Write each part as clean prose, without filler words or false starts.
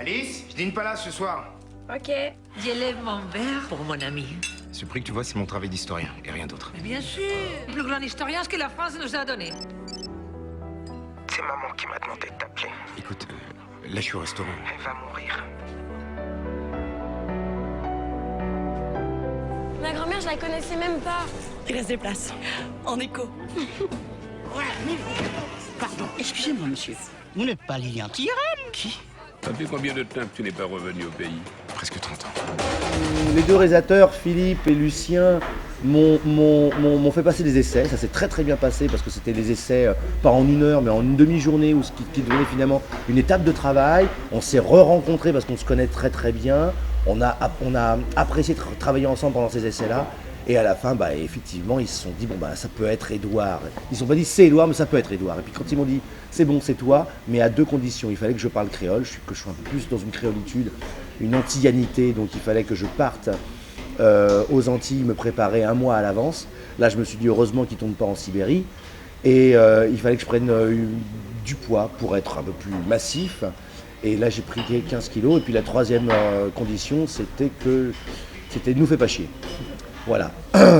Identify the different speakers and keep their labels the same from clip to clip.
Speaker 1: Alice, je dîne pas là ce soir.
Speaker 2: Ok. J'élève mon verre pour mon ami.
Speaker 1: Ce prix que tu vois, c'est mon travail d'historien et rien d'autre.
Speaker 2: Mais bien sûr, le plus grand historien que la France nous a donné.
Speaker 3: C'est maman qui m'a demandé de t'appeler.
Speaker 1: Écoute, là je suis au restaurant.
Speaker 3: Elle va mourir.
Speaker 4: Ma grand-mère, je la connaissais même pas.
Speaker 5: Il reste des places. En écho.
Speaker 6: Pardon, excusez-moi, monsieur. Vous n'êtes pas Lilian Thiram?
Speaker 7: Qui? Ça fait combien de temps que tu n'es pas revenu au pays?
Speaker 1: Presque 30 ans.
Speaker 8: Les deux réalisateurs, Philippe et Lucien, m'ont fait passer des essais. Ça s'est très très bien passé parce que c'était des essais, pas en une heure, mais en une demi-journée, où ce qui devenait finalement une étape de travail. On s'est re-rencontrés parce qu'on se connaît très très bien. On a apprécié de travailler ensemble pendant ces essais-là. Et à la fin, bah, effectivement, ils se sont dit, bon, bah, ça peut être Édouard. Ils ne se sont pas dit, c'est Édouard, mais ça peut être Édouard. Et puis quand ils m'ont dit, c'est bon, c'est toi, mais à deux conditions. Il fallait que je parle créole, que je sois un peu plus dans une créolitude, une antillanité. Donc il fallait que je parte aux Antilles, me préparer un mois à l'avance. Là, je me suis dit, heureusement qu'ils ne tombent pas en Sibérie. Et il fallait que je prenne du poids pour être un peu plus massif. Et là, j'ai pris 15 kilos. Et puis la troisième condition, c'était ne nous fais pas chier. Voilà,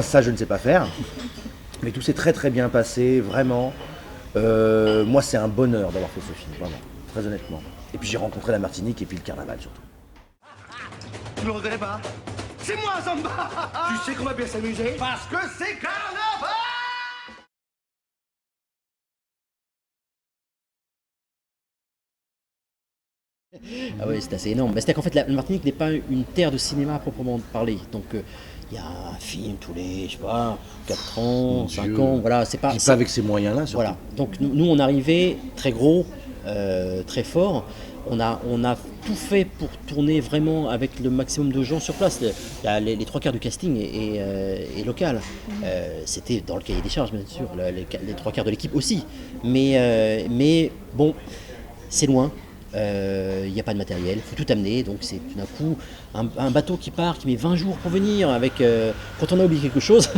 Speaker 8: ça je ne sais pas faire, mais tout s'est très très bien passé, vraiment. Moi c'est un bonheur d'avoir fait ce film, vraiment, très honnêtement. Et puis j'ai rencontré la Martinique et puis le carnaval surtout.
Speaker 3: Tu me reverrais pas? C'est moi, Zamba. Tu sais qu'on va bien s'amuser? Parce que c'est carnaval.
Speaker 9: Ah oui, c'est assez énorme. C'est-à-dire qu'en fait, la Martinique n'est pas une terre de cinéma à proprement parler. Donc, il y a un film tous les, je sais pas, 4 ans, 5 ans, voilà. C'est pas
Speaker 8: avec ces moyens-là, surtout.
Speaker 9: Voilà. Donc, nous, on arrivait très gros, très fort. On a tout fait pour tourner vraiment avec le maximum de gens sur place. Les 3 quarts du casting est local. C'était dans le cahier des charges, bien sûr, les 3 quarts de l'équipe aussi. Mais bon, c'est loin. Il n'y a pas de matériel, il faut tout amener, donc c'est tout d'un coup un bateau qui part, qui met 20 jours pour venir, avec quand on a oublié quelque chose,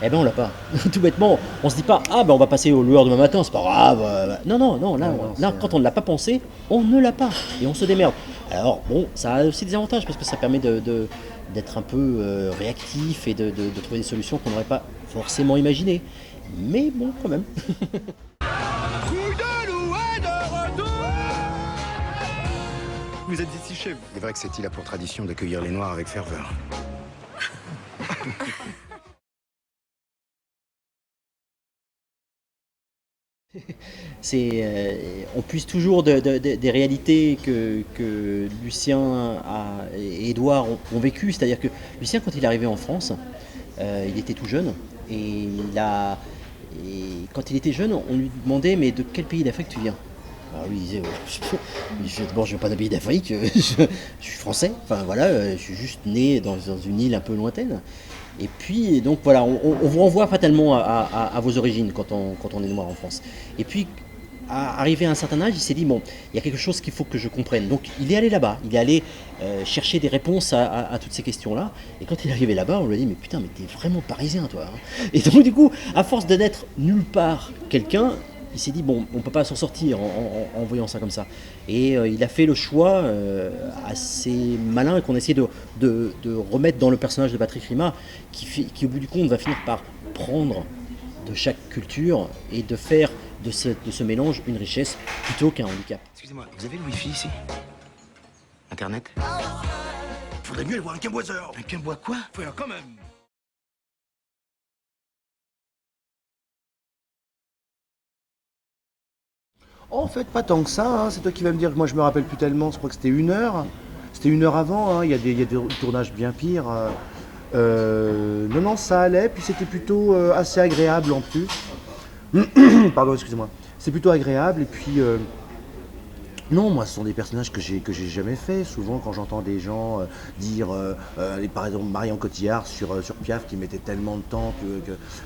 Speaker 9: eh ben on l'a pas. Tout bêtement, on se dit pas, ah ben on va passer au lueur demain matin, c'est pas grave. Non, là quand on ne l'a pas pensé, on ne l'a pas, et on se démerde. Alors bon, ça a aussi des avantages, parce que ça permet d'être un peu réactif, et de trouver des solutions qu'on n'aurait pas forcément imaginées. Mais bon, quand même.
Speaker 3: Vous êtes ici chef.
Speaker 1: Il est vrai que cette île a pour tradition d'accueillir les Noirs avec ferveur.
Speaker 9: On puise toujours des réalités que Lucien et Édouard ont vécues. C'est-à-dire que Lucien, quand il est arrivé en France, il était tout jeune. Et quand il était jeune, on lui demandait, mais de quel pays d'Afrique tu viens? Alors lui il disait, d'abord je ne viens pas d'un pays d'Afrique, je suis français, enfin voilà, je suis juste né dans une île un peu lointaine. Et puis donc voilà, on vous renvoie fatalement à vos origines quand on est noir en France. Et puis arrivé à un certain âge, il s'est dit, bon, il y a quelque chose qu'il faut que je comprenne. Donc il est allé là-bas, il est allé chercher des réponses à toutes ces questions-là. Et quand il est arrivé là-bas, on lui a dit, mais putain, mais t'es vraiment parisien toi, hein. Et donc du coup, à force de n'être nulle part quelqu'un, il s'est dit, bon, on ne peut pas s'en sortir en voyant ça comme ça. Et il a fait le choix assez malin et qu'on essaie de remettre dans le personnage de Patrick Rima, qui au bout du compte va finir par prendre de chaque culture et de faire de ce mélange une richesse plutôt qu'un handicap.
Speaker 1: Excusez-moi, vous avez le wifi ici? Internet?
Speaker 3: Faudrait mieux aller voir un quimboiseur.
Speaker 1: Un quimbois quoi?
Speaker 3: Faut quand même.
Speaker 8: En fait, pas tant que ça, hein. C'est toi qui vas me dire que moi je me rappelle plus tellement, je crois que c'était 1 heure. C'était 1 heure avant, hein. Il y a des tournages bien pires. Non, ça allait, puis c'était plutôt assez agréable en plus. Pardon, excusez-moi. C'est plutôt agréable, et puis... Non, moi, ce sont des personnages que j'ai jamais fait. Souvent, quand j'entends des gens dire, par exemple, Marion Cotillard sur Piaf, qui mettait tellement de temps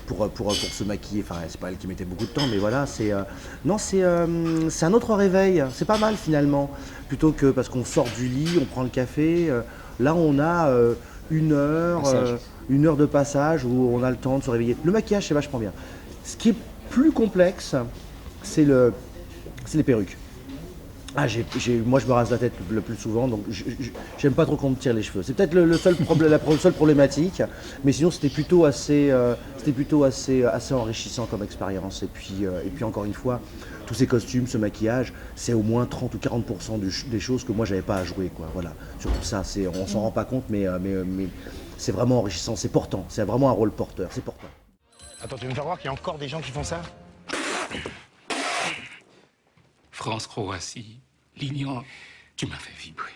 Speaker 8: pour se maquiller. Enfin, c'est pas elle qui mettait beaucoup de temps, mais voilà, c'est un autre réveil. C'est pas mal finalement. Plutôt que parce qu'on sort du lit, on prend le café. Là, on a 1 heure, 1 heure de passage où on a le temps de se réveiller. Le maquillage, c'est vachement bien. Ce qui est plus complexe, c'est les perruques. Moi je me rase la tête le plus souvent, donc j'aime pas trop qu'on me tire les cheveux. C'est peut-être le seul la seule problématique, mais sinon c'était plutôt assez enrichissant comme expérience. Et puis encore une fois, tous ces costumes, ce maquillage, c'est au moins 30 ou 40% des choses que moi j'avais pas à jouer, quoi. Voilà. Surtout ça, on s'en rend pas compte, mais c'est vraiment enrichissant, c'est portant, c'est vraiment un rôle porteur, c'est portant.
Speaker 3: Attends, tu veux me faire voir qu'il y a encore des gens qui font ça?
Speaker 1: France-Croatie, Lignan, tu m'as fait vibrer.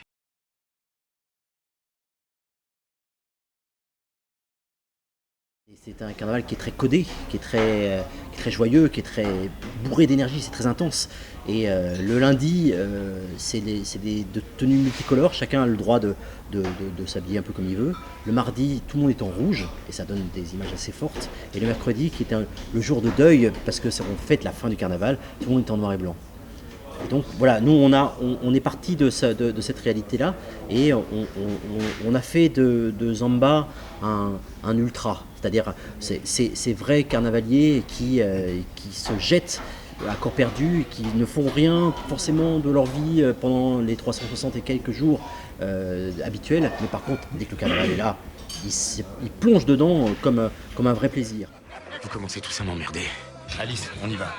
Speaker 9: C'est un carnaval qui est très codé, qui est très joyeux, qui est très bourré d'énergie, c'est très intense. Et le lundi, c'est de tenues multicolores, chacun a le droit de s'habiller un peu comme il veut. Le mardi, tout le monde est en rouge, et ça donne des images assez fortes. Et le mercredi, qui est le jour de deuil, parce qu'on fête la fin du carnaval, tout le monde est en noir et blanc. Et donc voilà, nous on est parti de cette réalité-là, et on a fait de Zamba un ultra. C'est-à-dire ces vrais carnavaliers qui se jettent à corps perdu, qui ne font rien forcément de leur vie pendant les 360 et quelques jours habituels, mais par contre, dès que le carnaval est là, ils plongent dedans comme un vrai plaisir.
Speaker 1: Vous commencez tous à m'emmerder. Alice, on y va.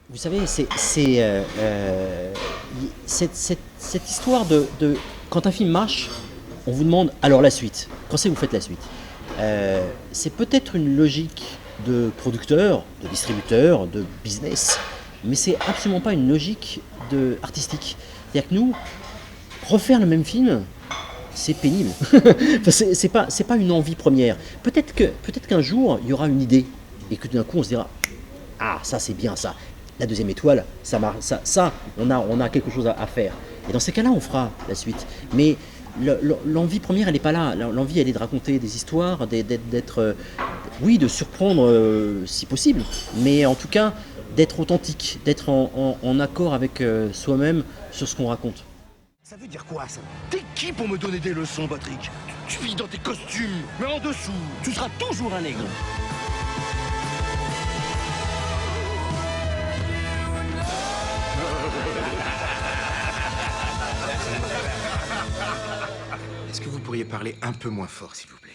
Speaker 9: Vous savez, cette histoire de quand un film marche, on vous demande alors la suite. Quand c'est que vous faites la suite? C'est peut-être une logique de producteur, de distributeur, de business, mais c'est absolument pas une logique artistique. C'est-à-dire que nous, refaire le même film, c'est pénible. Enfin, c'est pas une envie première. Peut-être qu'un jour, il y aura une idée, et que d'un coup, on se dira « Ah, ça c'est bien ça ». La deuxième étoile, ça on a quelque chose à faire. Et dans ces cas-là, on fera la suite. Mais l'envie première, elle n'est pas là. L'envie, elle est de raconter des histoires, oui, de surprendre si possible, mais en tout cas, d'être authentique, d'être en accord avec soi-même sur ce qu'on raconte.
Speaker 3: Ça veut dire quoi, ça? T'es qui pour me donner des leçons, Patrick? Tu vis dans tes costumes, mais en dessous, tu seras toujours un nègre.
Speaker 1: Est-ce que vous pourriez parler un peu moins fort, s'il vous plaît?